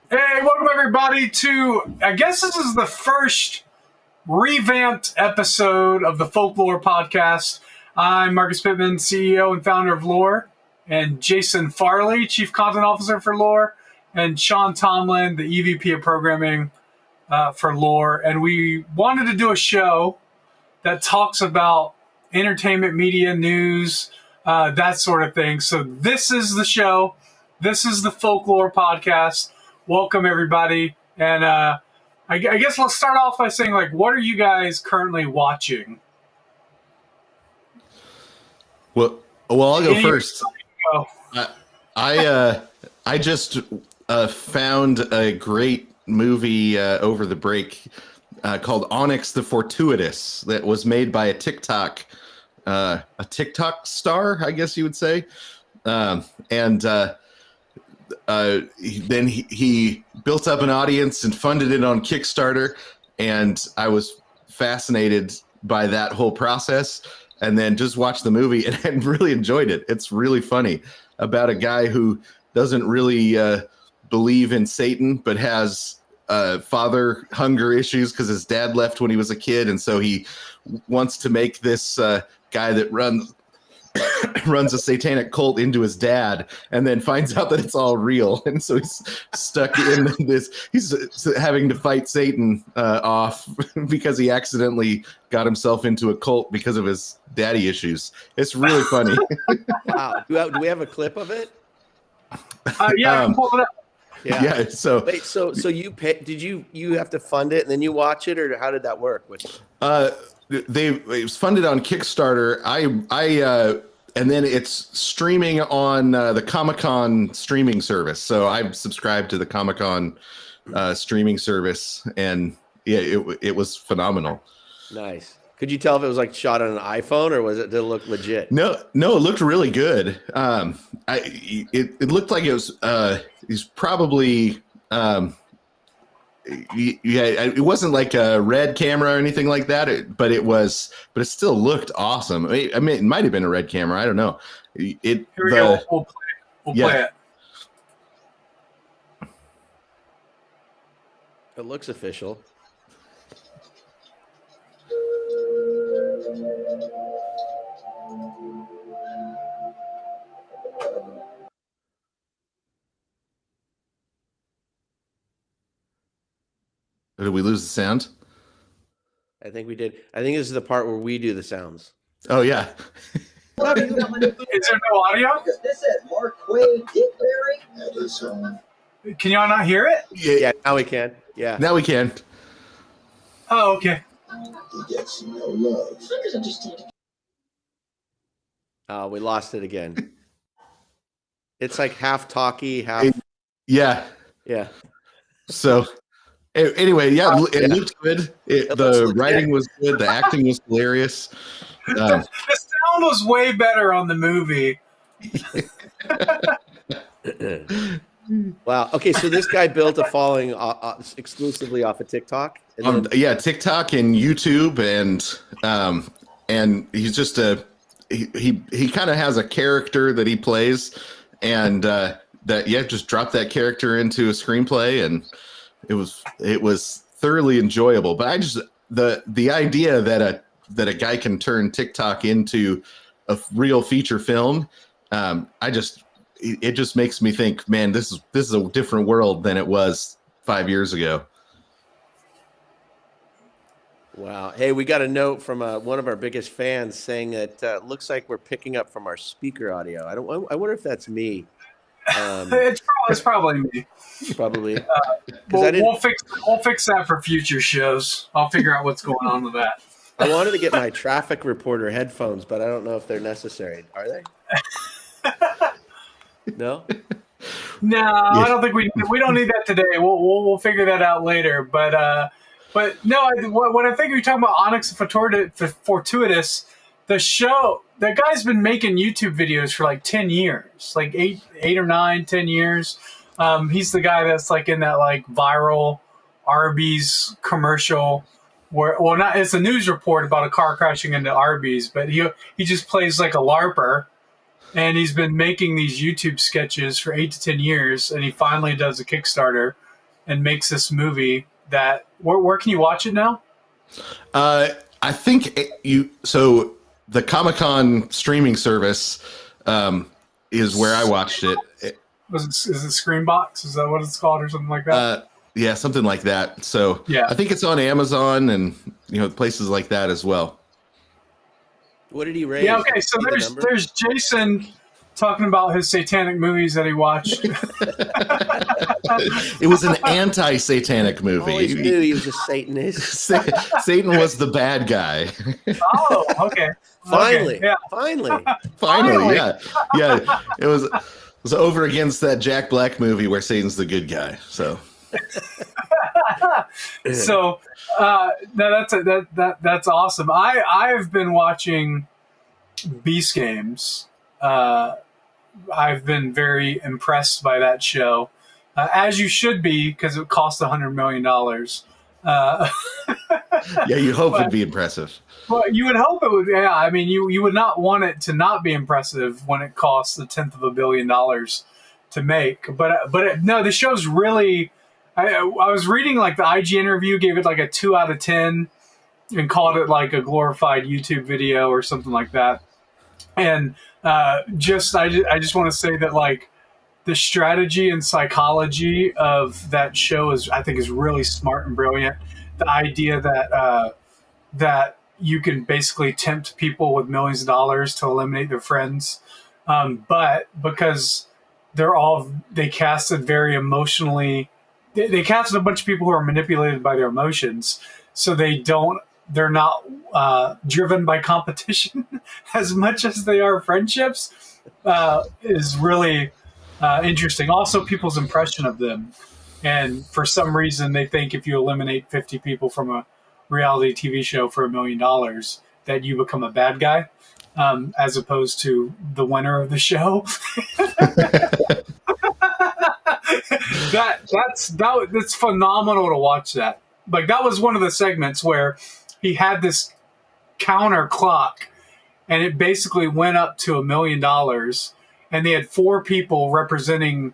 Hey, welcome everybody to, I guess this is the first revamped episode of the folkLOOR podcast. I'm Marcus Pittman, CEO and founder of Lore, and Jason Farley, Chief Content Officer for Lore, and Sean Tomlin, the EVP of Programming for Lore. And we wanted to do a show that talks about entertainment, media, news, that sort of thing. So this is the show. This is the folkLOOR podcast. Welcome, everybody. And I guess let's start off by saying, like, what are you guys currently watching? Well, I'll go first. I just found a great movie over the break called Onyx the Fortuitous that was made by a TikTok star, I guess you would say. Then he built up an audience and funded it on Kickstarter, and I was fascinated by that whole process, and then just watched the movie and really enjoyed it. It's really funny about a guy who doesn't really believe in Satan, but has father hunger issues because his dad left when he was a kid, and so he wants to make this guy that runs a satanic cult into his dad, and then finds out that it's all real, and so he's stuck in this. He's having to fight Satan off because he accidentally got himself into a cult because of his daddy issues. It's really funny. Wow. Do we have a clip of it? Yeah, I can pull it up. Yeah. So wait, so you pay, did you have to fund it and then you watch it, or how did that work? it was funded on Kickstarter. And then it's streaming on the Comic-Con streaming service. So I've subscribed to the Comic-Con streaming service, and yeah, it was phenomenal. Nice. Could you tell if it was like shot on an iPhone, or did it look legit? No, it looked really good. It looked like it was. He's probably. It wasn't like a red camera or anything like that, but it still looked awesome. I mean, it might have been a red camera. I don't know. Here we go. We'll play it. It looks official. Did we lose the sound? I think we did. I think this is the part where we do the sounds. Oh yeah. Is there no audio? This is Mark Quay Dickberry. Can y'all not hear it? Yeah, now we can. Yeah. Now we can. Oh, okay. He gets no love. Oh, we lost it again. It's like half talky, half. Yeah. Yeah. So anyway, yeah, it looked good. The writing was good. The acting was hilarious. The sound was way better on the movie. Wow. Okay, so this guy built a following exclusively off of TikTok. Yeah, TikTok and YouTube, and he's just he kind of has a character that he plays, and just drop that character into a screenplay, and it was thoroughly enjoyable. But I just the idea that a guy can turn TikTok into a real feature film, it just makes me think, man, this is a different world than it was 5 years ago. Wow. Hey, we got a note from one of our biggest fans saying that looks like we're picking up from our speaker audio. I wonder if that's me. It's probably me. Probably. We'll fix that for future shows. I'll figure out what's going on with that. I wanted to get my traffic reporter headphones, but I don't know if they're necessary. Are they? No. No, yeah. I don't think we don't need that today. We'll figure that out later. But no, what I think you're talking about, Onyx Fortuitous, the show. That guy's been making YouTube videos for like 10 years, like 8 or 9, 10 years. He's the guy that's like in that like viral Arby's commercial it's a news report about a car crashing into Arby's, but he just plays like a LARPer, and he's been making these YouTube sketches for 8 to 10 years, and he finally does a Kickstarter and makes this movie that where can you watch it now? I think so the Comic-Con streaming service is where I watched it. Is it Screenbox? Is that what it's called, or something like that? Yeah, something like that. So Yeah. I think it's on Amazon and places like that as well. What did he raise? Yeah, okay. So there's Jason talking about his satanic movies that he watched. It was an anti-satanic movie. Always knew he was a Satanist. Satan was the bad guy. Oh, okay. Finally, Okay, yeah. Finally, yeah. It was over against that Jack Black movie where Satan's the good guy. So, so no, that's awesome. I've been watching Beast Games. I've been very impressed by that show, as you should be, because it cost $100 million. Yeah, you hope it'd be impressive. Well, you would hope it would. Yeah, I mean, you would not want it to not be impressive when it costs $1/10 billion to make. But no, the show's really. I was reading like the IG interview gave it like a 2 out of 10, and called it like a glorified YouTube video or something like that. And I just want to say that like the strategy and psychology of that show I think is really smart and brilliant. The idea that you can basically tempt people with millions of dollars to eliminate their friends, but because they casted very emotionally, they casted a bunch of people who are manipulated by their emotions, so they're not driven by competition as much as they are friendships, is really interesting. Also, people's impression of them. And for some reason, they think if you eliminate 50 people from a reality TV show for $1 million, that you become a bad guy, as opposed to the winner of the show. That's phenomenal to watch that. Like, that was one of the segments where he had this counter clock, and it basically went up to $1 million, and they had 4 people representing,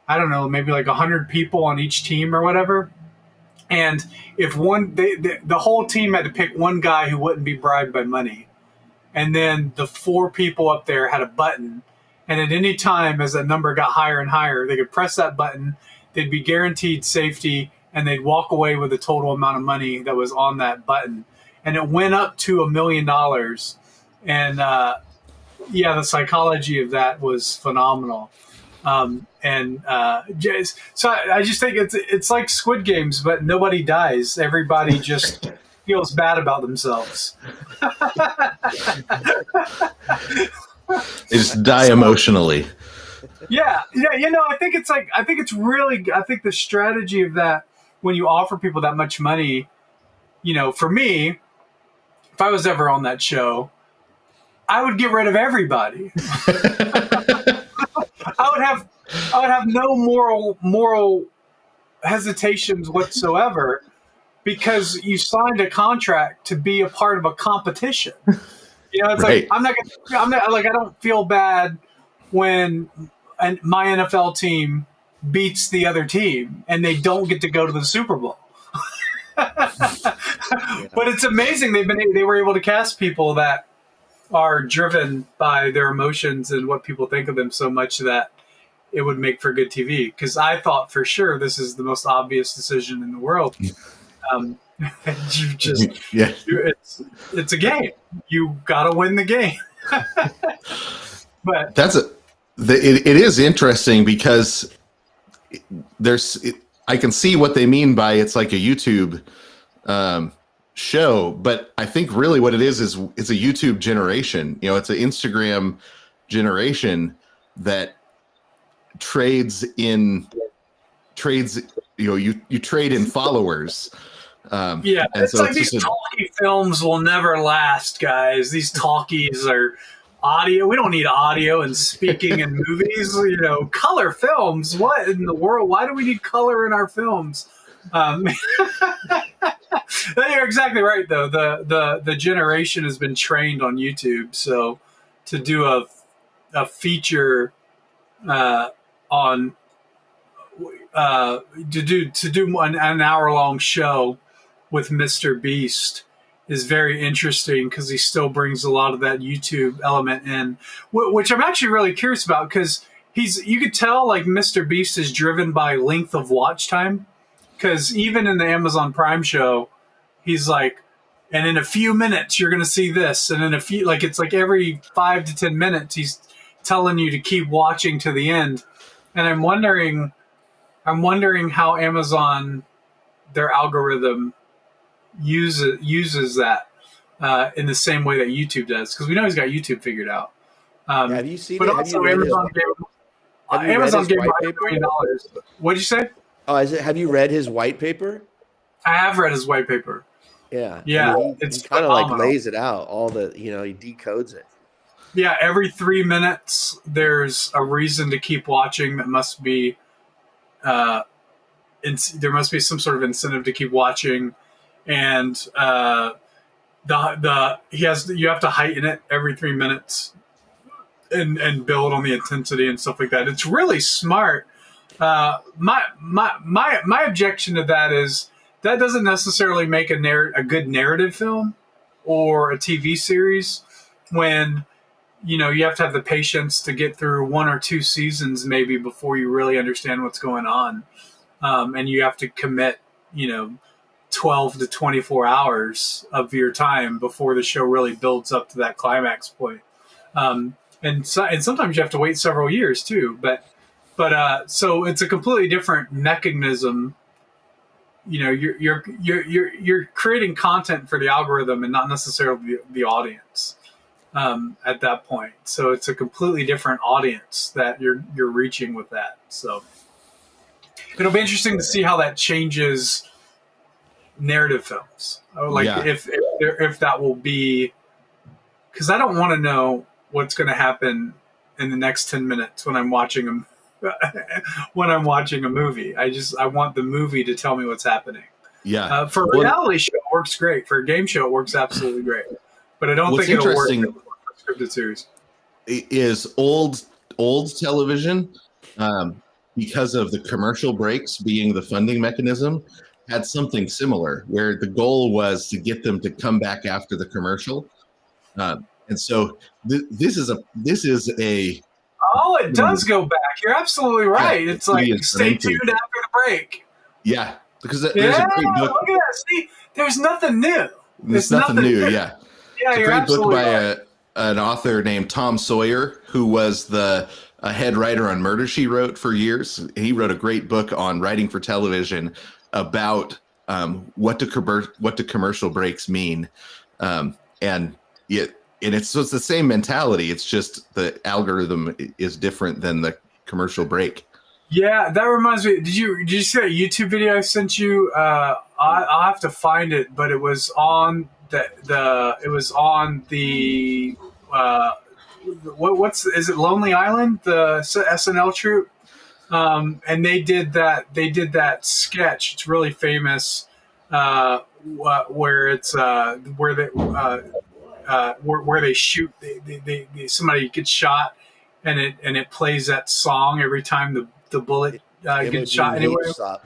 I don't know, maybe like 100 people on each team or whatever. And if the whole team had to pick one guy who wouldn't be bribed by money. And then the 4 people up there had a button. And at any time, as that number got higher and higher, they could press that button. They'd be guaranteed safety, and they'd walk away with the total amount of money that was on that button. And it went up to $1 million. And the psychology of that was phenomenal. So I just think it's like Squid Games, but nobody dies. Everybody just feels bad about themselves. They just die emotionally. Yeah. I think the strategy of that, when you offer people that much money, for me, if I was ever on that show, I would get rid of everybody. I would have no moral hesitations whatsoever, because you signed a contract to be a part of a competition. It's right. like I don't feel bad when my NFL team beats the other team and they don't get to go to the Super Bowl. But it's amazing they were able to cast people that are driven by their emotions and what people think of them so much that it would make for good TV. Because I thought for sure this is the most obvious decision in the world. It's a game. You got to win the game. But it is interesting because I can see what they mean by it's like a YouTube show, but I think really what it is it's a YouTube generation. It's an Instagram generation that trades. You trade in followers. It's like these talkie films will never last, guys. These talkies are audio. We don't need audio and speaking in movies. Color films. What in the world? Why do we need color in our films? You're exactly right, though. The generation has been trained on YouTube, so to do a feature on an hour long show with Mr. Beast is very interesting because he still brings a lot of that YouTube element in, which I'm actually really curious about because you could tell like Mr. Beast is driven by length of watch time because even in the Amazon Prime show, he's like, and in a few minutes you're going to see this, and in a few, like it's like every 5 to 10 minutes he's telling you to keep watching to the end, and I'm wondering how Amazon, their algorithm uses that in the same way that YouTube does, because we know he's got YouTube figured out. Have you seen but it? also Amazon gave him $100 million. What did you say? Oh, have you read his white paper? I have read his white paper. Yeah. Yeah. I mean, he it's kind of like phenomenal. lays it out, he decodes it. Yeah, every 3 minutes there's a reason to keep watching that must be there must be some sort of incentive to keep watching, and you have to heighten it every 3 minutes and build on the intensity and stuff like that. It's really smart. My objection to that is that doesn't necessarily make a good narrative film or a TV series when you have to have the patience to get through 1 or 2 seasons maybe before you really understand what's going on. And you have to commit, 12 to 24 hours of your time before the show really builds up to that climax point. And sometimes you have to wait several years too. But so it's a completely different mechanism. You're creating content for the algorithm and not necessarily the audience at that point. So it's a completely different audience that you're reaching with that. So it'll be interesting to see how that changes narrative films. If that will be, because I don't want to know what's going to happen in the next 10 minutes when I'm watching a movie. I want the movie to tell me what's happening. Yeah. For a reality show, it works great. For a game show, it works absolutely great. But I don't think it'll work for a scripted series. Is old television, because of the commercial breaks being the funding mechanism, had something similar where the goal was to get them to come back after the commercial. And so this is a Oh, it does go back. You're absolutely right. Yeah, it's like stay tuned after the break. Yeah, because there's a great book. Look at that. See, there's nothing new. There's nothing new. Yeah, yeah. It's a great book by an author named Tom Sawyer, who was a head writer on Murder, She Wrote for years. He wrote a great book on writing for television about what do commercial breaks mean, and it's the same mentality. It's just the algorithm is different than the commercial break. Yeah, that reminds me. Did you see that YouTube video I sent you? I'll have to find it, but it was on is it Lonely Island, the SNL troupe, and they did that sketch. It's really famous, where it's where they shoot, somebody gets shot, and it plays that song every time the bullet gets shot. Anyway,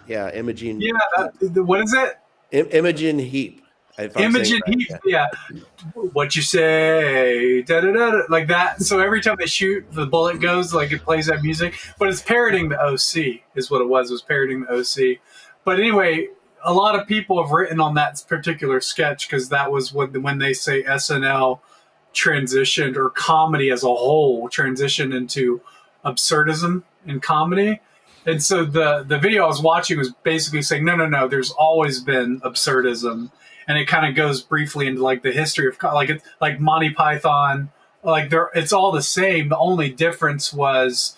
yeah, Imogen. Yeah, what is it? Imogen Heap. Imogen Heap. Yeah. What you say? Da, da, da, da, like that. So every time they shoot, the bullet goes, like it plays that music. But it's parroting the OC, is what it was. It was parroting the OC. But anyway, a lot of people have written on that particular sketch because that was when they say SNL transitioned, or comedy as a whole transitioned into absurdism in comedy. And so the video I was watching was basically saying, no, there's always been absurdism. And it kind of goes briefly into like the history of like Monty Python, it's all the same. The only difference was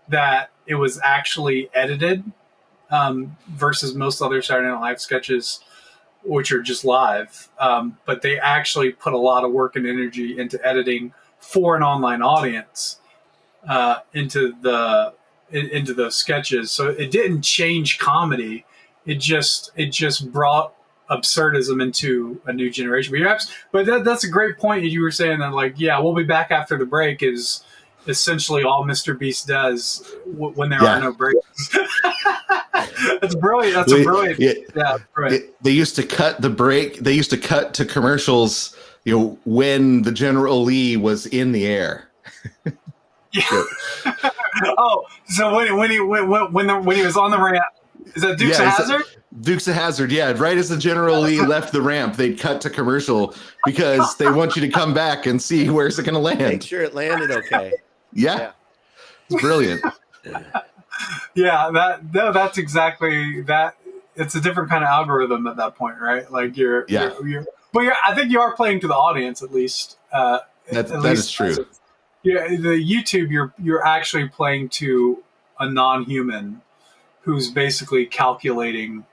that it was actually edited, versus most other Saturday Night Live sketches, which are just live. But they actually put a lot of work and energy into editing for an online audience, into those sketches. So it didn't change comedy. It just brought absurdism into a new generation. But that's a great point. You were saying that, like, yeah, we'll be back after the break is essentially all Mr. Beast does when there are no breaks. That's brilliant. That's a brilliant. Yeah, brilliant. They used to cut the break. They used to cut to commercials, when the General Lee was in the air. Yeah. Oh, so when he was on the ramp, is that Dukes of Hazzard? Dukes of Hazzard, yeah. Right as the General Lee left the ramp, they'd cut to commercial because they want you to come back and see where's it going to land. Make sure it landed okay. Yeah. It's brilliant. Yeah, that's exactly that. It's a different kind of algorithm at that point, right? Like I think you are playing to the audience at least. That is true. Yeah, the YouTube, you're actually playing to a non-human who's basically calculating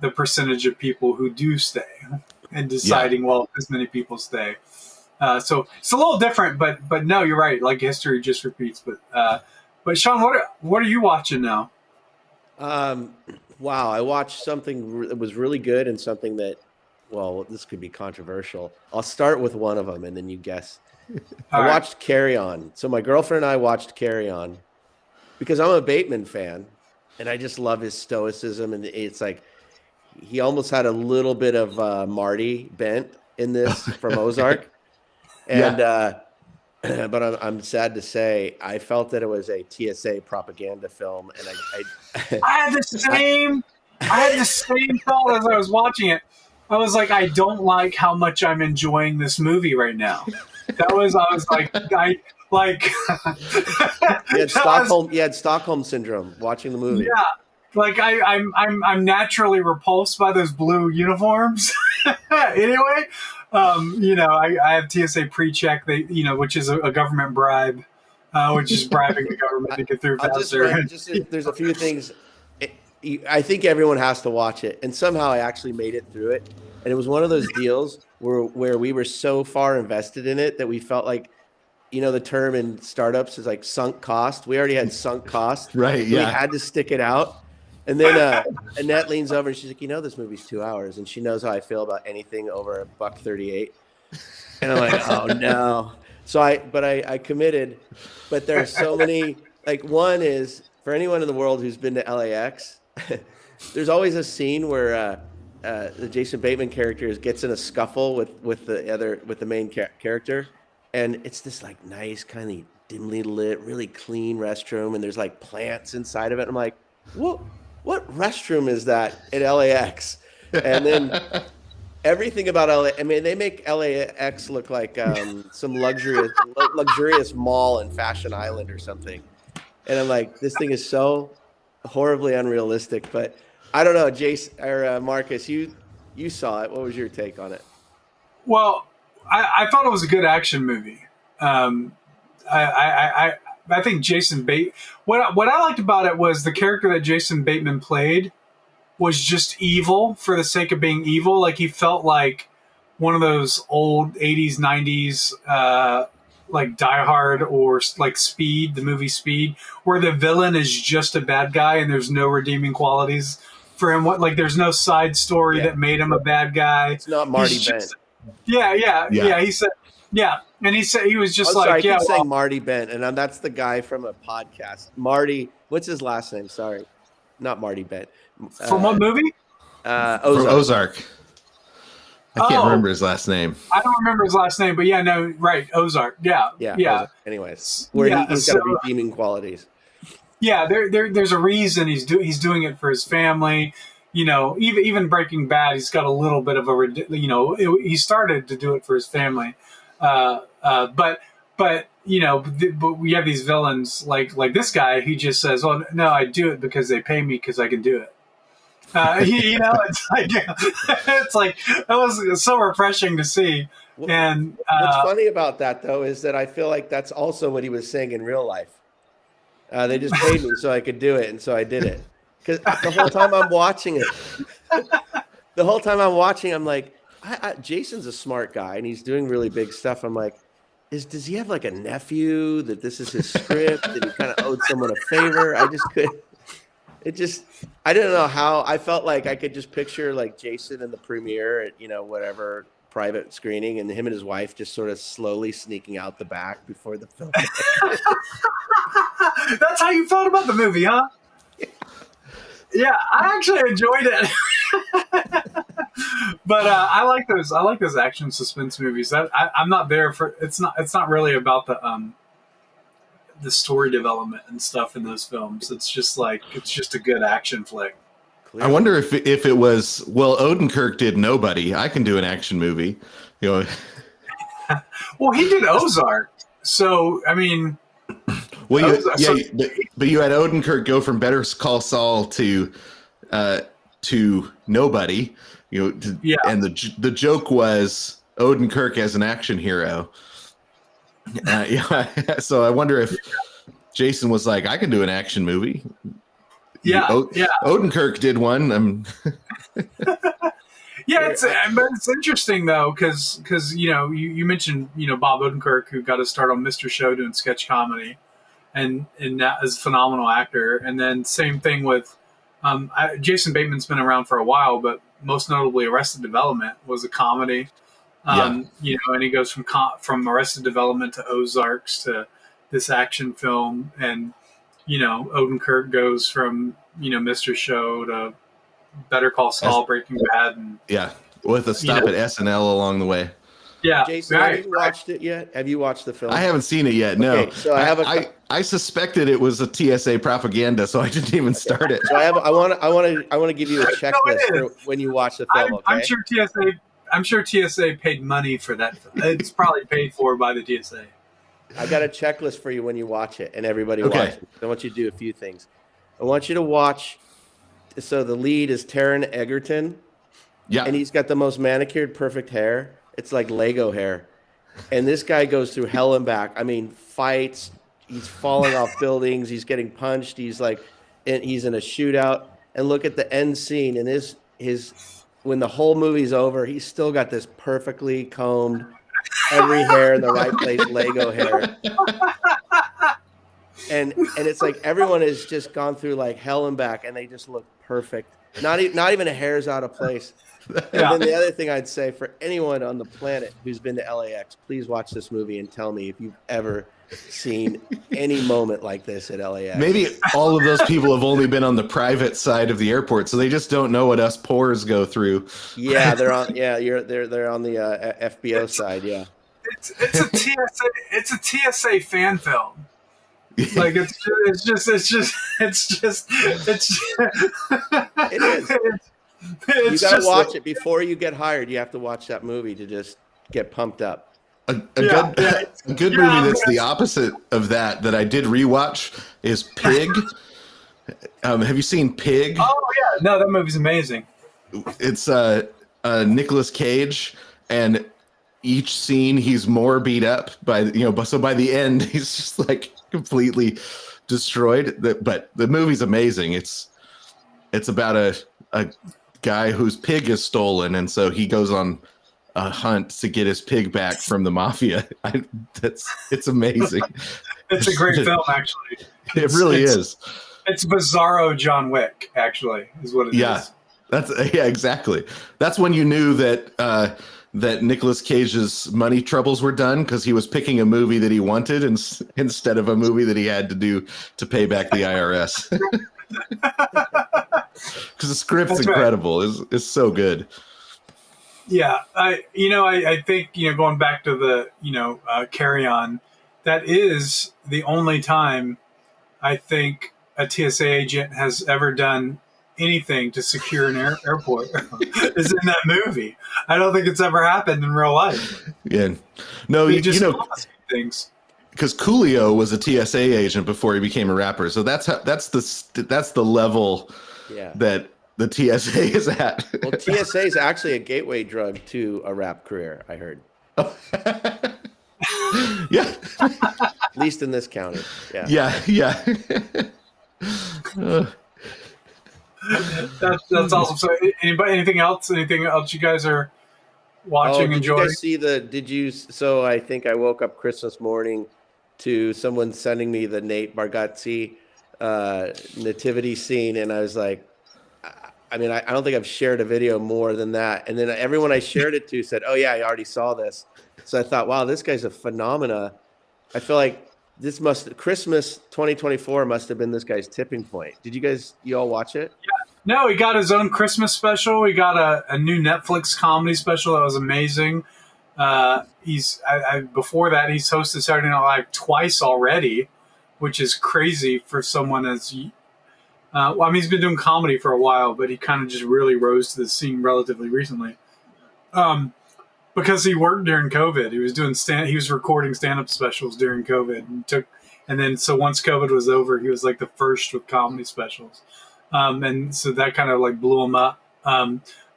the percentage of people who do stay and deciding, well, this many people stay. So it's a little different, but no, you're right. Like history just repeats. But Sean, what are you watching now? Wow, I watched something that was really good and something that, well, this could be controversial. I'll start with one of them and then you guess. I watched Carry On. So my girlfriend and I watched Carry On because I'm a Bateman fan and I just love his stoicism. And it's like he almost had a little bit of Marty bent in this from Ozark. And but I'm sad to say I felt that it was a TSA propaganda film. And I had the same thought as I was watching it. I was like, I don't like how much I'm enjoying this movie right now. I was like, you had Stockholm syndrome watching the movie. Yeah, like I'm naturally repulsed by those blue uniforms. Anyway, I have TSA pre-check, which is a government bribe, which is bribing the government to get through faster. There's a few things. I think everyone has to watch it, and somehow I actually made it through it. And it was one of those deals where we were so far invested in it that we felt like, the term in startups is like sunk cost. We already had sunk cost. Right. Yeah. We had to stick it out. And then Annette leans over and she's like, this movie's 2 hours. And she knows how I feel about anything over $1.38. And I'm like, oh no. So I committed, but there are so many, like one is for anyone in the world who's been to LAX, there's always a scene where the Jason Bateman character gets in a scuffle with the main character, and it's this like nice kind of dimly lit, really clean restroom, and there's like plants inside of it. I'm like, what restroom is that at LAX? And then everything about LA, I mean, they make LAX look like some luxurious mall in Fashion Island or something. And I'm like, this thing is so horribly unrealistic, but I don't know, Jason or Marcus, you saw it. What was your take on it? Well, I thought it was a good action movie. I think Jason Bateman. What I liked about it was the character that Jason Bateman played was just evil for the sake of being evil. Like he felt like one of those old 80s, 90s, like Die Hard or like Speed, the movie Speed, where the villain is just a bad guy and there's no redeeming qualities for him. There's no side story that made him a bad guy. It's not Marty Bent. Yeah. He said, and he said he was just saying Marty Bent, and that's the guy from a podcast. Marty, what's his last name? Sorry, not Marty Bent. From what movie? Ozark. I can't remember his last name. I don't remember his last name, but right, Ozark. Yeah. Ozark. Anyways, he's got redeeming qualities. Yeah, there's a reason he's doing it for his family. Even Breaking Bad, he's got a little bit of he started to do it for his family. But we have these villains like this guy. He just says, "Well, no, I do it because they pay me because I can do it." It's like that was so refreshing to see. And what's funny about that though is that I feel like that's also what he was saying in real life. They just paid me so I could do it, and so I did it. Because the whole time I'm watching it, I'm like, Jason's a smart guy and he's doing really big stuff. I'm like, does he have like a nephew that this is his script that he kind of owed someone a favor? I didn't know how. I felt like I could just picture like Jason in the premiere at whatever private screening, and him and his wife just sort of slowly sneaking out the back before the film. That's how you felt about the movie, huh? Yeah, I actually enjoyed it. But I like those. I like those action suspense movies. I'm not there for. It's not. It's not really about the story development and stuff in those films. It's just like it's just a good action flick. I wonder if it was, well, Odenkirk did Nobody. I can do an action movie. You know. Well, he did Ozark, so I mean, well, Ozark, but you had Odenkirk go from Better Call Saul to Nobody. You know, and the joke was Odenkirk as an action hero. So I wonder if Jason was like, I can do an action movie. Odenkirk did one. Yeah, it's interesting though, because you mentioned Bob Odenkirk, who got to start on Mr. Show doing sketch comedy, and that is a phenomenal actor. And then same thing with Jason Bateman's been around for a while, but most notably Arrested Development was a comedy. And he goes from Arrested Development to Ozarks to this action film, and Odenkirk goes from Mr. Show to Better Call Saul, Breaking Bad, and with a stop at SNL along the way. Yeah, Jason, have you watched it yet? Have you watched the film? I haven't seen it yet. No, okay, so I suspected it was a TSA propaganda, so I didn't even start it. So I want to give you a checklist for when you watch the film. I'm sure TSA paid money for that. It's probably paid for by the TSA. I got a checklist for you when you watch it, and everybody watch it. I want you to do a few things. I want you to watch. So the lead is Taron Egerton. Yeah. And he's got the most manicured, perfect hair. It's like Lego hair. And this guy goes through hell and back. I mean, fights. He's falling off buildings. He's getting punched. He's in a shootout. And look at the end scene. And his when the whole movie's over, he's still got this perfectly combed, every hair in the right place, Lego hair. And it's like everyone has just gone through like hell and back, and they just look perfect. Not even a hair's out of place. And then the other thing I'd say for anyone on the planet who's been to LAX, please watch this movie and tell me if you've ever seen any moment like this at LAX. Maybe all of those people have only been on the private side of the airport, so they just don't know what us poors go through. Yeah, they're on the FBO side. Yeah, it's a TSA fan film. Like it is. You gotta watch it before you get hired. You have to watch that movie to just get pumped up. A good movie that's the opposite of that I did rewatch is Pig. Have you seen Pig? Oh yeah, no, that movie's amazing. It's Nicolas Cage, and each scene he's more beat up so by the end he's just like completely destroyed. But the movie's amazing. It's about a guy whose pig is stolen, and so he goes on a hunt to get his pig back from the mafia. It's amazing. It's a great film, actually. It really is. It's bizarro John Wick, actually, is what it is. Exactly. That's when you knew that Nicolas Cage's money troubles were done, because he was picking a movie that he wanted instead of a movie that he had to do to pay back the IRS. Because the script's incredible. It's so good. Yeah, I think going back to the Carry On, that is the only time I think a TSA agent has ever done anything to secure an airport is in that movie. I don't think it's ever happened in real life. Yeah, no, things. Because Coolio was a TSA agent before he became a rapper, so that's the level that the TSA is at. Well, TSA is actually a gateway drug to a rap career, I heard. Yeah. At least in this county. Yeah. That's awesome. So, anything else? Anything else you guys are watching, enjoying? Did you? So I think I woke up Christmas morning to someone sending me the Nate Bargatze nativity scene, and I was like, I don't think I've shared a video more than that. And then everyone I shared it to said, "Oh yeah, I already saw this." So I thought, wow, this guy's a phenomena. I feel like Christmas 2024 must have been this guy's tipping point. Did you all watch it? Yeah. No, he got his own Christmas special. He got a new Netflix comedy special that was amazing. Before that, he's hosted Saturday Night Live twice already, which is crazy for someone as. Well, I mean, he's been doing comedy for a while, but he kind of just really rose to the scene relatively recently. Because he worked during COVID, he was doing he was recording stand-up specials during COVID, and then so once COVID was over, he was like the first with comedy specials, and so that kind of like blew him up.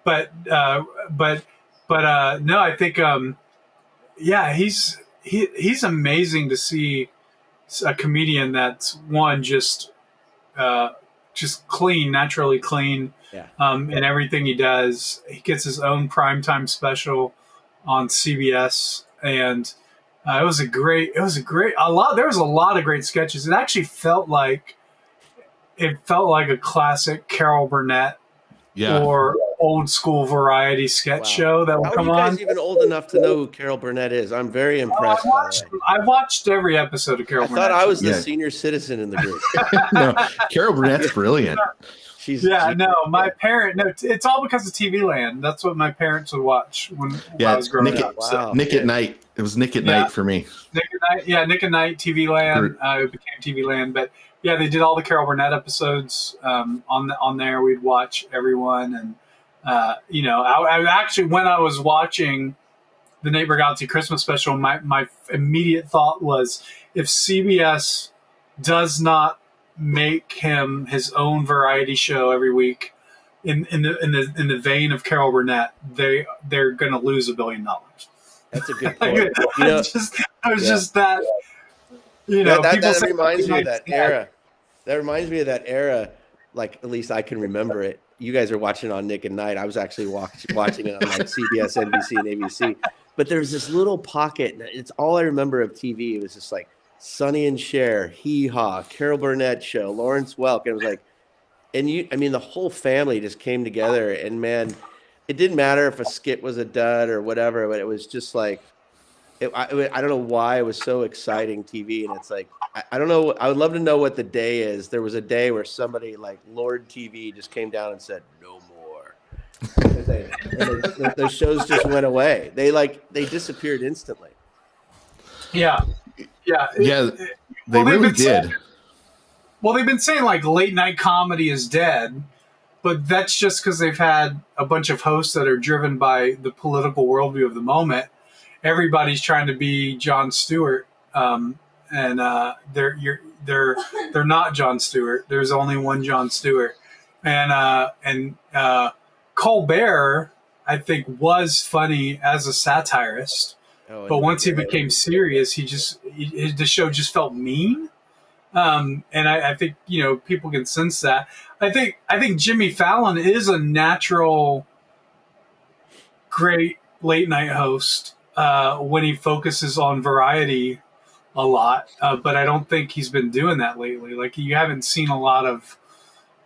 But no, I think yeah, he's amazing to see a comedian that's one just clean, naturally clean, in everything he does. He gets his own primetime special on CBS, and there was a lot of great sketches. It actually felt like a classic Carol Burnett or old school variety sketch show that would come on. How are you guys even old enough to know who Carol Burnett is? I'm very impressed. I watched every episode of Carol Burnett. I thought I was the senior citizen in the group. No, Carol Burnett's brilliant. My parent. No, it's all because of TV Land. That's what my parents would watch when I was growing up. Nick at Night. It was Nick at Night for me. Nick at Night. Yeah, Nick at Night. TV Land. It became TV Land, but yeah, they did all the Carol Burnett episodes on there. We'd watch everyone, and I actually, when I was watching the Nate Bargatze Christmas special, my immediate thought was, if CBS does not make him his own variety show every week in the vein of Carol Burnett, they're going to lose $1 billion. That's a good point. That reminds me of that era. That reminds me of that era. Like, at least I can remember it. You guys are watching on Nick at Night. I was actually watching it on like CBS, NBC, and ABC. But there's this little pocket. And it's all I remember of TV. It was just like Sonny and Cher, Hee Haw, Carol Burnett show, Lawrence Welk. And it was like, the whole family just came together. And man, it didn't matter if a skit was a dud or whatever, but it was just like, I don't know why it was so exciting TV. And it's like, I don't know. I would love to know what the day is. There was a day where somebody like Lord TV just came down and said, no more. Those shows just went away. They disappeared instantly. Yeah. They really did. They've been saying like late night comedy is dead, but that's just because they've had a bunch of hosts that are driven by the political worldview of the moment. Everybody's trying to be Jon Stewart, and they're not Jon Stewart. There's only one Jon Stewart, and Colbert, I think, was funny as a satirist. But once he became serious, the show just felt mean. And I think, people can sense that. I think Jimmy Fallon is a natural, great late night host when he focuses on variety a lot. But I don't think he's been doing that lately. Like, you haven't seen a lot of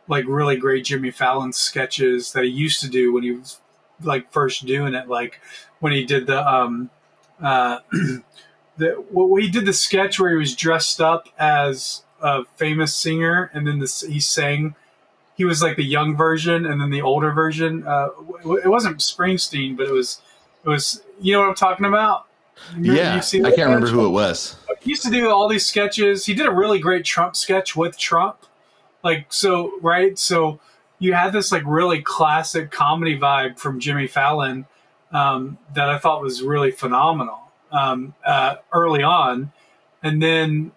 like really great Jimmy Fallon sketches that he used to do when he was like first doing it. Like when he did he did the sketch where he was dressed up as a famous singer, and then he sang. He was like the young version, and then the older version. It wasn't Springsteen, but it was. You know what I'm talking about? I can't remember who it was. He used to do all these sketches. He did a really great Trump sketch with Trump. So you had this like really classic comedy vibe from Jimmy Fallon that I thought was really phenomenal early on. And then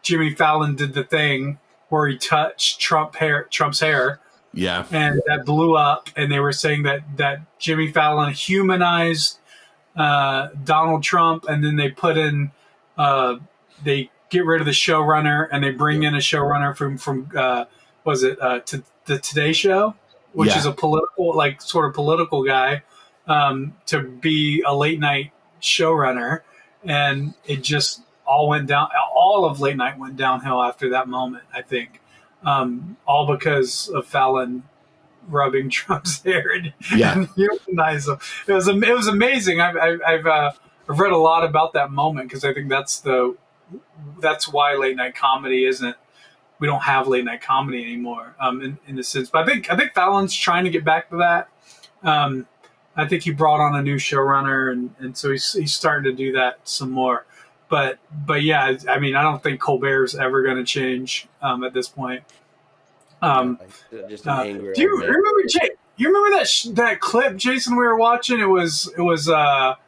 Jimmy Fallon did the thing where he touched Trump's hair. Yeah. And that blew up. And they were saying that Jimmy Fallon humanized Donald Trump. And then they put in, they get rid of the showrunner and they bring in a showrunner from to the Today Show, which is a political, like sort of political guy, to be a late night showrunner. And it just all went down. All of late night went downhill after that moment, I think. All because of Fallon rubbing Trump's hair and humanize him. It was amazing. I've read a lot about that moment because I think that's why late night comedy isn't we don't have late night comedy anymore. In a sense, but I think Fallon's trying to get back to that. I think he brought on a new showrunner, and so he's starting to do that some more. But yeah, I mean, I don't think Colbert's ever going to change at this point. Just an angry. Do you remember, Jay? You remember that clip, Jason? We were watching. It was the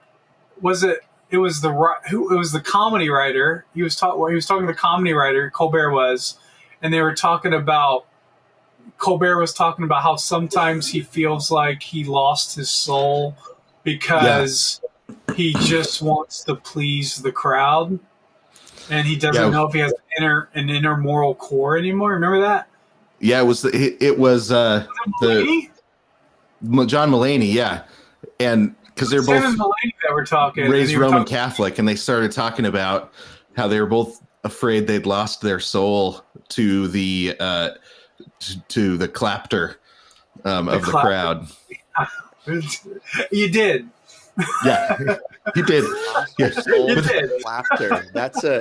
comedy writer. He was talking to the comedy writer. Colbert was, and they were talking about. Colbert was talking about how sometimes he feels like he lost his soul because he just wants to please the crowd, and he doesn't know if he has an inner moral core anymore. Remember that? Yeah, it was the John Mulaney, yeah, and because they're both Mulaney that were talking, raised Roman Catholic, and they started talking about how they were both afraid they'd lost their soul to the clapter of the crowd. You did. Yeah, you did. Yes, you did. Laughter. That's a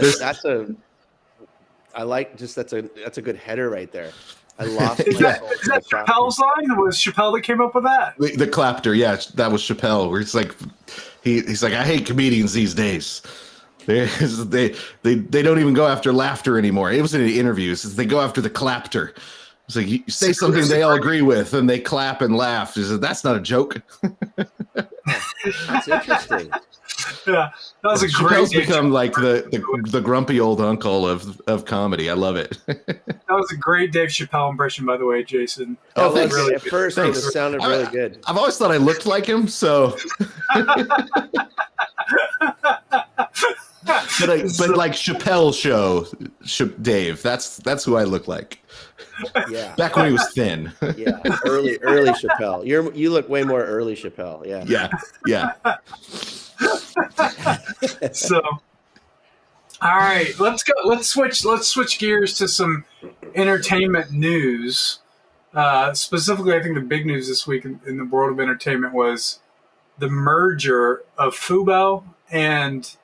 good header right there. I lost. Is that Chappelle's line? Was Chappelle that came up with that? The clapter, yeah, that was Chappelle. Where it's like he's like, I hate comedians these days. They don't even go after laughter anymore. It was in the interviews. They go after the clapter. It's like you say something they all agree with, and they clap and laugh. He said, that's not a joke. That's interesting. Yeah, that was a great. Chappelle's become like the grumpy old uncle of comedy. I love it. That was a great Dave Chappelle impression, by the way, Jason. Oh, thanks. really, at first it sounded really good. I've always thought I looked like him, so. But like Chappelle show, Dave. That's who I look like. Yeah. Back when he was thin. Yeah. Early Chappelle. You look way more early Chappelle. Yeah. Yeah. So, all right, let's go. Let's switch gears to some entertainment news. Specifically, I think the big news this week in the world of entertainment was the merger of Fubo and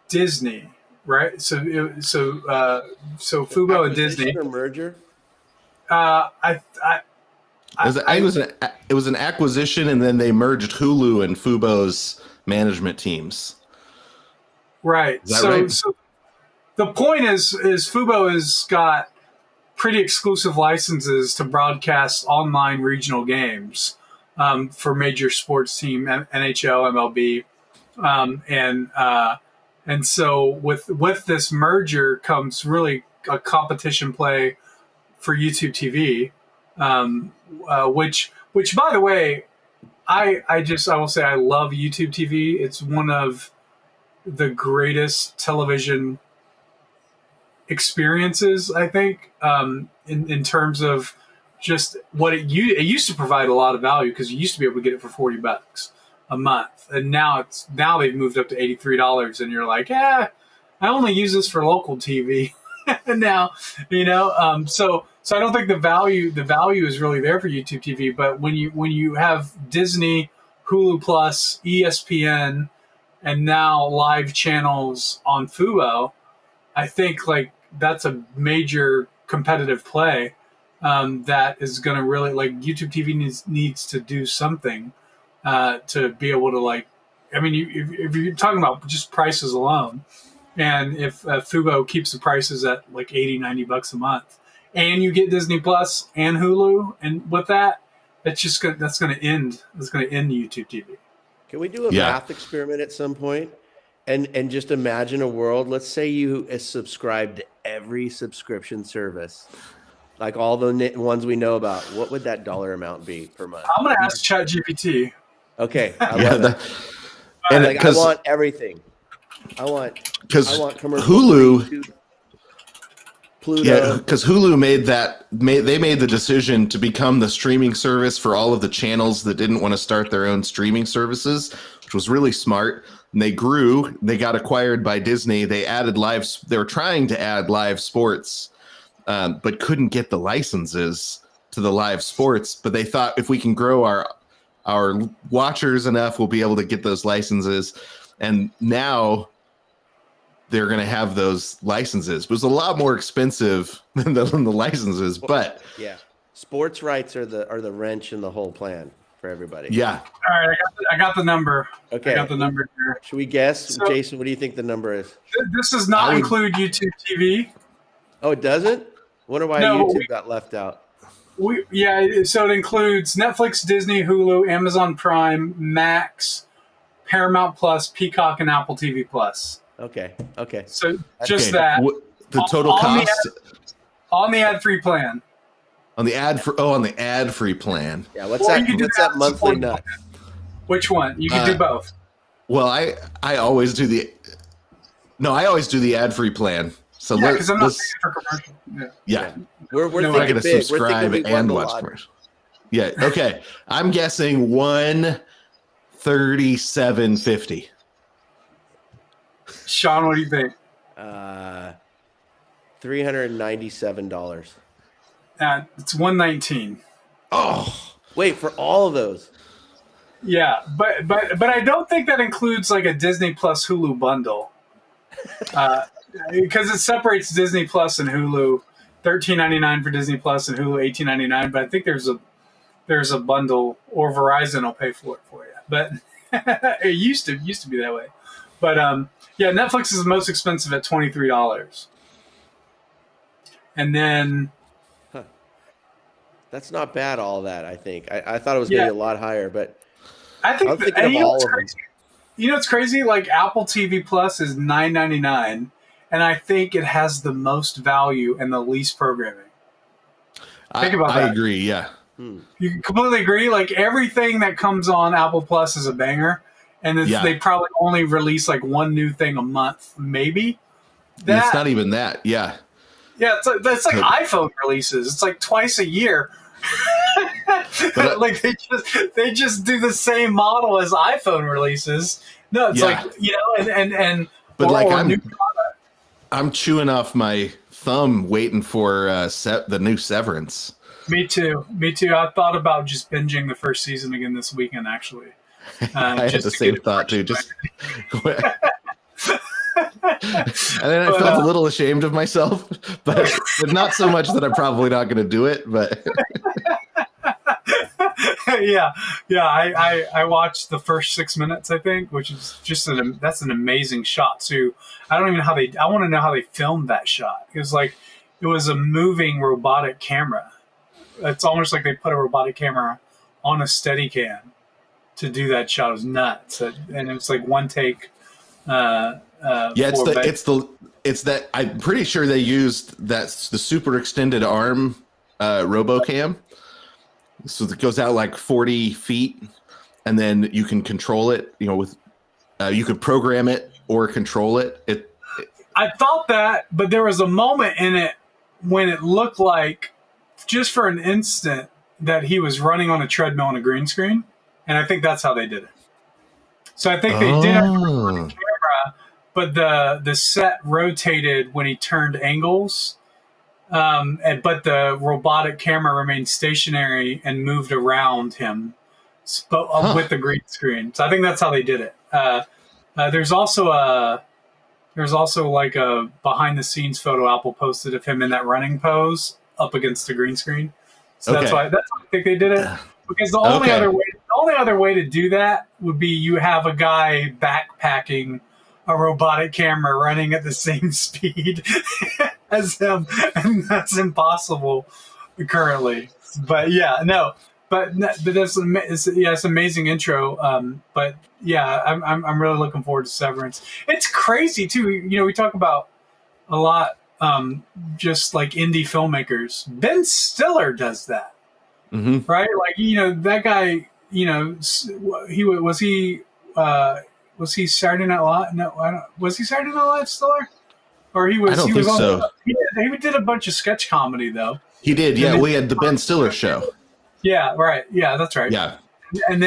Disney, right? So Fubo and Disney. Or merger? It was an acquisition, and then they merged Hulu and Fubo's management teams. Right. Is that right? So the point is Fubo has got pretty exclusive licenses to broadcast online regional games for major sports team, NHL, MLB, and so with this merger comes really a competition play for YouTube TV, which by the way, I will say I love YouTube TV. It's one of the greatest television experiences, I think, in terms of just what it used to provide a lot of value because you used to be able to get it for $40 a month, and now they've moved up to $83, and you're like, I only use this for local TV now, so I don't think the value is really there for YouTube TV, but when you have Disney, Hulu Plus, ESPN, and now live channels on Fubo, I think like that's a major competitive play that is going to really, like, YouTube TV needs to do something to be able to, like, I mean, if you're talking about just prices alone, and if Fubo keeps the prices at like $80-$90 a month, and you get Disney Plus and Hulu, and with that, that's going to end YouTube TV. Can we do a math experiment at some point and just imagine a world? Let's say you subscribe to every subscription service, like all the ones we know about. What would that dollar amount be per month? I'm going to ask ChatGPT. Okay, I love that. And like, I want everything. I want commercials. Hulu. Pluto. Yeah, because Hulu made the decision to become the streaming service for all of the channels that didn't want to start their own streaming services, which was really smart. And they grew. They got acquired by Disney. They added They were trying to add live sports, but couldn't get the licenses to the live sports. But they thought if we can grow our watchers enough, we'll be able to get those licenses. And now they're going to have those licenses. It was a lot more expensive than the licenses, but yeah, sports rights are the wrench in the whole plan for everybody. Yeah. All right, I got the number. Okay. I got the number here. Should we guess? So, Jason, what do you think the number is? This does not include YouTube TV. Oh, it doesn't? Wonder why YouTube got left out. So it includes Netflix, Disney, Hulu, Amazon Prime, Max, Paramount Plus, Peacock, and Apple TV Plus. Okay. So just that. The total cost on the ad-free plan. On the ad-free plan. Yeah, what's that monthly nut? Which one? You can do both. Well, I always do the ad-free plan. So because I'm not paying for commercial. Yeah. We're not going to subscribe and watch commercial. Yeah. Okay. I'm guessing $137.50. Sean, what do you think? $397. It's $119. Oh, wait, for all of those? Yeah, but I don't think that includes like a Disney Plus Hulu bundle, because it separates Disney Plus and Hulu. $13.99 for Disney Plus and Hulu $18.99. But I think there's a bundle, or Verizon will pay for it for you. But it used to be that way. But yeah, Netflix is the most expensive at $23, and then that's not bad. All that I think I thought it was going to be a lot higher, but I think I'm thinking of all of them. You know what's crazy? Like Apple TV Plus is $9.99, and I think it has the most value and the least programming. Think about that. I agree. Yeah. You completely agree? Like everything that comes on Apple Plus is a banger, and they probably only release like one new thing a month, maybe. It's not even that. Yeah. Yeah, it's like iPhone releases. It's like twice a year. Like they just do the same model as iPhone releases. No, it's like but I'm chewing off my thumb waiting for the new Severance. Me too. I thought about just binging the first season again this weekend. Actually, I had the same thought too. And then I felt a little ashamed of myself, but not so much that I'm probably not going to do it. But I watched the first 6 minutes, I think, which is just that's an amazing shot too. I don't even know I want to know how they filmed that shot. It was a moving robotic camera. It's almost like they put a robotic camera on a Steadicam to do that shot. It was nuts, and it was like one take. It's that I'm pretty sure they used the super extended arm RoboCam. So it goes out like 40 feet, and then you can control it. With you could program it or control it. I thought that, but there was a moment in it when it looked like, just for an instant, that he was running on a treadmill on a green screen, and I think that's how they did it. So I think they did have a camera, but the set rotated when he turned angles, but the robotic camera remained stationary and moved around him with the green screen. So I think that's how they did it. There's also like a behind the scenes photo Apple posted of him in that running pose up against the green screen. So that's why I think they did it. Because the only other way to do that would be you have a guy backpacking a robotic camera running at the same speed as him, and that's impossible currently. But it's amazing intro. But yeah, I'm really looking forward to Severance. It's crazy too. We talk about a lot, just like indie filmmakers. Ben Stiller does that. Mm-hmm. Right? Like, that guy, was he Saturday Night Live? No, I don't. Was he Saturday Night Live Stiller? Or he was? I don't think so. He did a bunch of sketch comedy though. He did. Yeah, we had the Ben Stiller show. Yeah. Right. Yeah, that's right. Yeah. And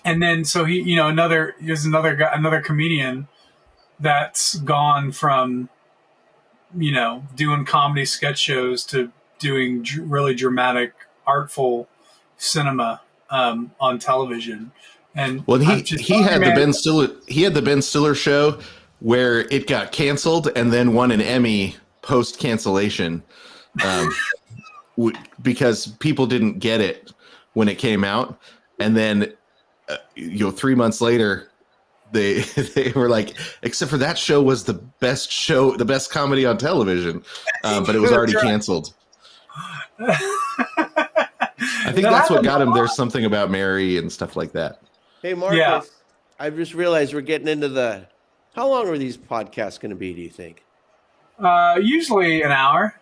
then so he, there's another comedian that's gone from, doing comedy sketch shows to doing really dramatic, artful cinema on television. And he had the Ben Stiller show where it got canceled and then won an Emmy post cancellation, because people didn't get it when it came out, and then 3 months later. They were like, except for that show was the best show, the best comedy on television, but it was already canceled. I think that's what got him. There's something about Mary and stuff like that. Hey, Marcus, I just realized we're getting into how long are these podcasts going to be, do you think? Usually an hour.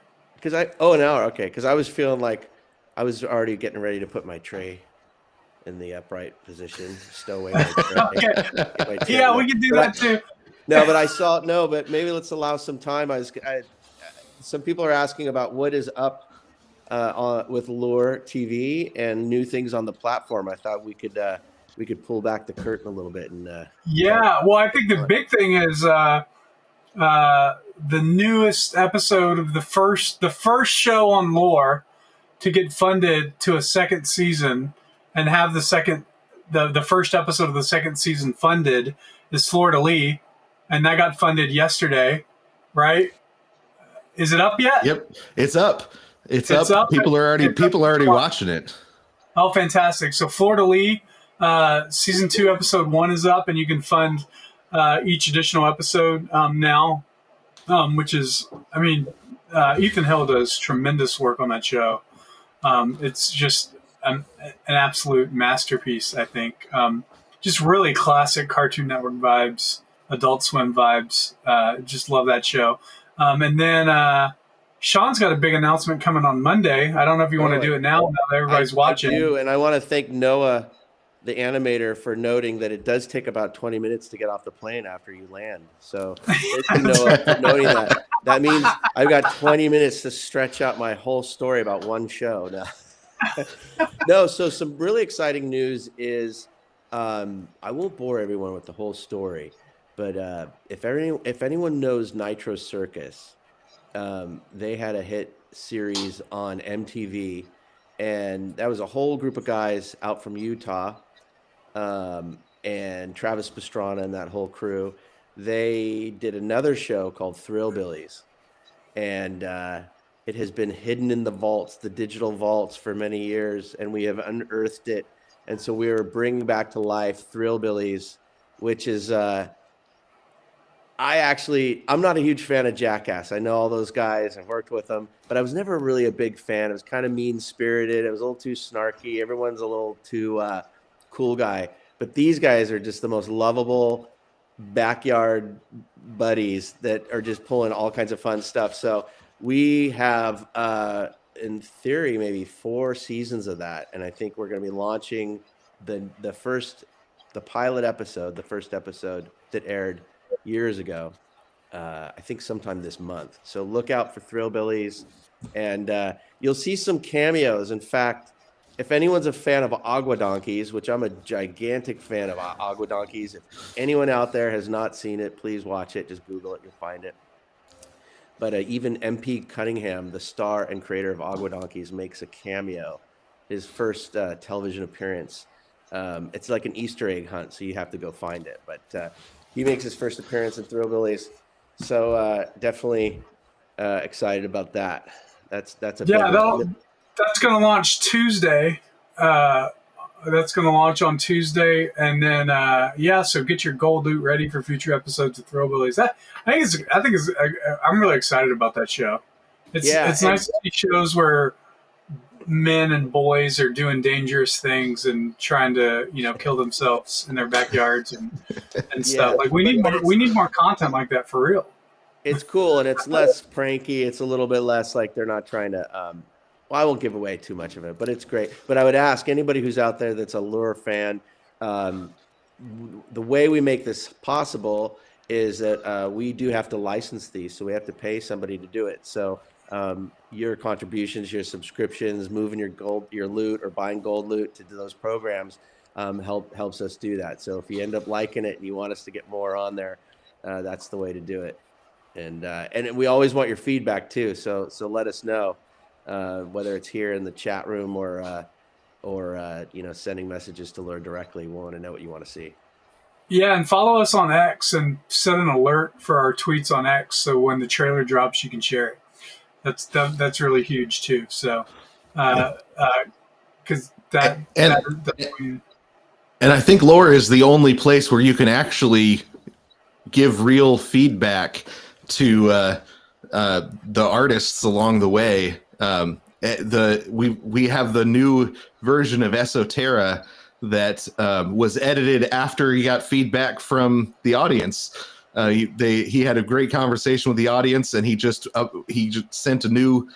An hour. Okay. Because I was feeling like I was already getting ready to put my tray in the upright position, stow away my tray. Okay. Yeah, we can do that too. But maybe let's allow some time. Some people are asking about what is up with Lure TV and new things on the platform. I thought we could pull back the curtain a little bit and well, I think the big thing is the newest episode of the first show on Lore to get funded to a second season and have the first episode of the second season funded is folkLOOR, and that got funded yesterday, right? Is it up yet? Yep, it's up. It's up. People are already watching it. Oh, fantastic! So folkLOOR, season 2, episode 1 is up, and you can fund each additional episode now, which is, Ethan Hill does tremendous work on that show. It's just an absolute masterpiece, I think. Just really classic Cartoon Network vibes, Adult Swim vibes. Just love that show. And then Sean's got a big announcement coming on Monday. I don't know if you want to do it now that everybody's watching. I do, and I want to thank Noah, the animator, for noting that it does take about 20 minutes to get off the plane after you land. So thank you, Noah, for noting that. That means I've got 20 minutes to stretch out my whole story about one show now. No, so some really exciting news is I won't bore everyone with the whole story, but if anyone knows Nitro Circus, they had a hit series on MTV, and that was a whole group of guys out from Utah, and Travis Pastrana and that whole crew. They did another show called Thrillbillies, and it has been hidden in the vaults, the digital vaults, for many years, and we have unearthed it. And so we are bringing back to life Thrillbillies, which is I'm not a huge fan of Jackass. I know all those guys. I've worked with them, but I was never really a big fan. It was kind of mean-spirited. It was a little too snarky. Everyone's a little too cool guy. But these guys are just the most lovable backyard buddies that are just pulling all kinds of fun stuff. So we have, in theory, maybe 4 seasons of that. And I think we're going to be launching the pilot episode, the first episode that aired years ago, I think sometime this month. So look out for Thrillbillies, and you'll see some cameos. In fact, if anyone's a fan of Agua Donkeys, which I'm a gigantic fan of Agua Donkeys, if anyone out there has not seen it, please watch it. Just Google it, you'll find it. But even MP Cunningham, the star and creator of Agua Donkeys, makes a cameo, his first television appearance. It's like an Easter egg hunt, so you have to go find it. But he makes his first appearance in Thrillbillies, so definitely excited about that. That's a big one. That's going to launch Tuesday. That's going to launch on Tuesday, and then so get your gold loot ready for future episodes of Thrillbillies. I'm really excited about that show. It's nice to see shows where men and boys are doing dangerous things and trying to kill themselves in their backyards and stuff. Like we need more content like that for real. It's cool, and it's less pranky. It's a little bit less like they're not trying to. I won't give away too much of it, but it's great. But I would ask anybody who's out there that's a Lure fan, the way we make this possible is that we do have to license these, so we have to pay somebody to do it. So your contributions, your subscriptions, moving your loot, or buying gold loot to those programs helps us do that. So if you end up liking it and you want us to get more on there, that's the way to do it. And we always want your feedback too. So let us know. Whether it's here in the chat room or sending messages to Lure directly. We want to know what you want to see. Yeah, and follow us on X and set an alert for our tweets on X, so when the trailer drops, you can share it. That's really huge too. So, because And that's when, and I think Lore is the only place where you can actually give real feedback to the artists along the way. We have the new version of Esoterra that was edited after he got feedback from the audience. He had a great conversation with the audience, and he just sent a new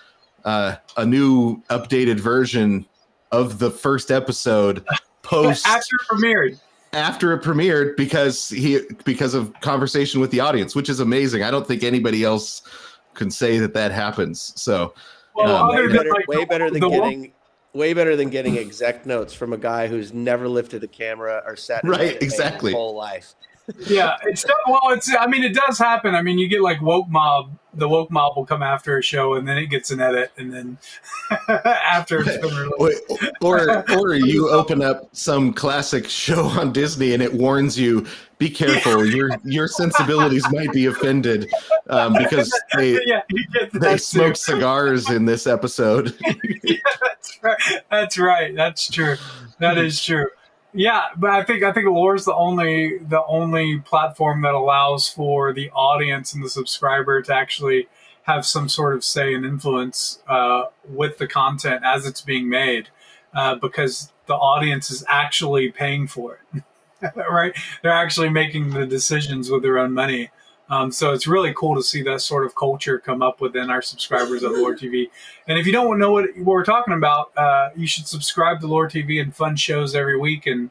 updated version of the first episode post after it premiered because of conversation with the audience, which is amazing. I don't think anybody else can say that happens. So way better than getting exec notes from a guy who's never lifted a camera or sat in right, exactly, his whole life. Yeah, it does happen. I mean, you get like woke mob. The woke mob will come after a show, and then it gets an edit, and then after it's been released, or you open up some classic show on Disney, and it warns you, be careful, your sensibilities might be offended because they smoke cigars in this episode. Yeah, that's right. That's true. That is true. Yeah, but I think Lore is the only platform that allows for the audience and the subscriber to actually have some sort of say and influence with the content as it's being made, because the audience is actually paying for it. Right? They're actually making the decisions with their own money. So it's really cool to see that sort of culture come up within our subscribers at Lore TV. And if you don't know what we're talking about, you should subscribe to Lore TV and fun shows every week and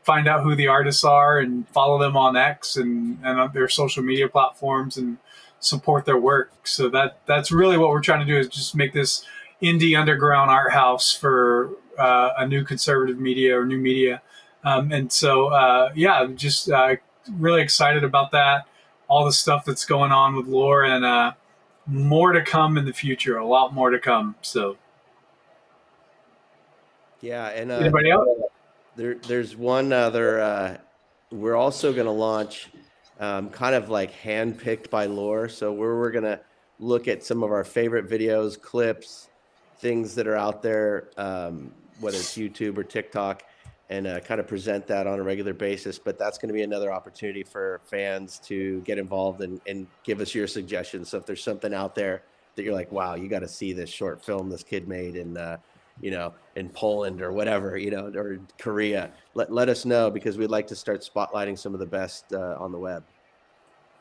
find out who the artists are and follow them on X and on their social media platforms and support their work. So that's really what we're trying to do, is just make this indie underground art house for a new conservative media or new media. And so, just really excited about that. All the stuff that's going on with Lore, and more to come in the future. A lot more to come. So, yeah, and anybody else? There's one other. We're also going to launch, kind of like handpicked by Lore. So we're going to look at some of our favorite videos, clips, things that are out there, whether it's YouTube or TikTok, and kind of present that on a regular basis. But that's going to be another opportunity for fans to get involved and give us your suggestions. So if there's something out there that you're like, wow, you got to see this short film this kid made in Poland or whatever, or Korea, let us know, because we'd like to start spotlighting some of the best on the web.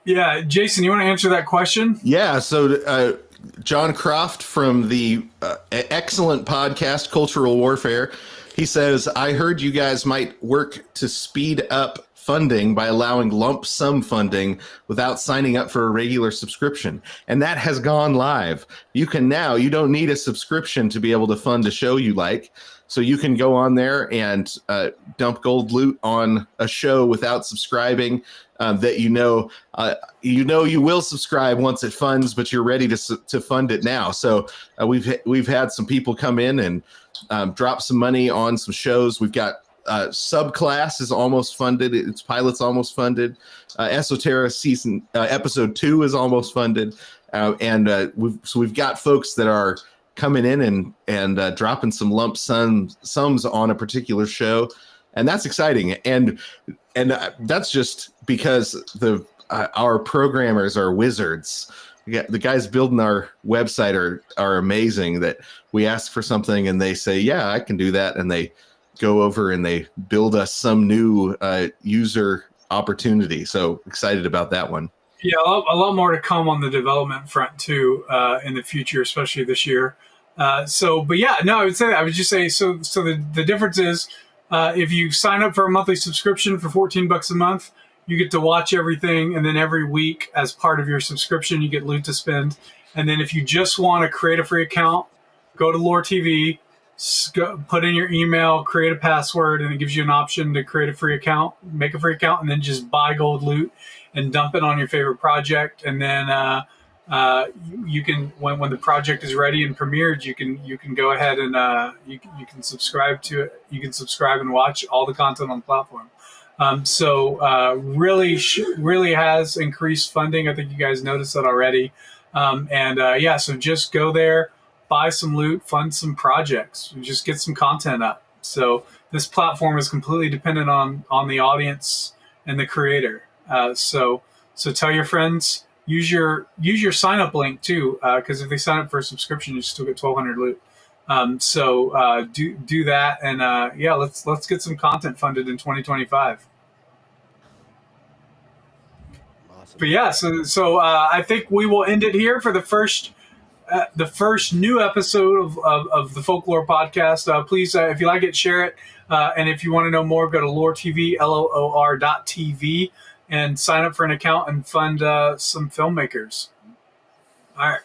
Yeah. Jason, you want to answer that question? Yeah. So John Croft from the excellent podcast Cultural Warfare, he says, I heard you guys might work to speed up funding by allowing lump sum funding without signing up for a regular subscription. And that has gone live. You don't need a subscription to be able to fund a show you like. So you can go on there and dump gold loot on a show without subscribing, that you will subscribe once it funds, but you're ready to fund it now. So we've had some people come in and drop some money on some shows. We've got Subclass is almost funded. Its pilot's almost funded. Esoterra season episode 2 is almost funded. We've got folks that are coming in and dropping some lump sums on a particular show, and that's exciting. And that's just because our programmers are wizards. The guys building our website are amazing. That we ask for something and they say, yeah, I can do that, and they go over and they build us some new user opportunity. So excited about that one. Yeah, a lot more to come on the development front too in the future, especially this year. I would just say so. So the difference is if you sign up for a monthly subscription for $14 a month, you get to watch everything, and then every week as part of your subscription, you get loot to spend. And then if you just want to create a free account, go to Lore TV, put in your email, create a password, and it gives you an option to create a free account, make a free account, and then just buy gold loot and dump it on your favorite project. And then you can, when the project is ready and premiered, you can go ahead and you can subscribe to it. You can subscribe and watch all the content on the platform. Really has increased funding. I think you guys noticed that already. So just go there, buy some loot, fund some projects, and just get some content up. So this platform is completely dependent on the audience and the creator. So tell your friends, use your sign up link too, because if they sign up for a subscription, you still get 1,200 loot. Do that, and let's get some content funded in 2025. Awesome. But yeah, I think we will end it here for the first new episode of the folkLOOR podcast. Please, if you like it, share it. And if you want to know more, go to Loor TV, LOOR.TV, and sign up for an account and fund some filmmakers. All right.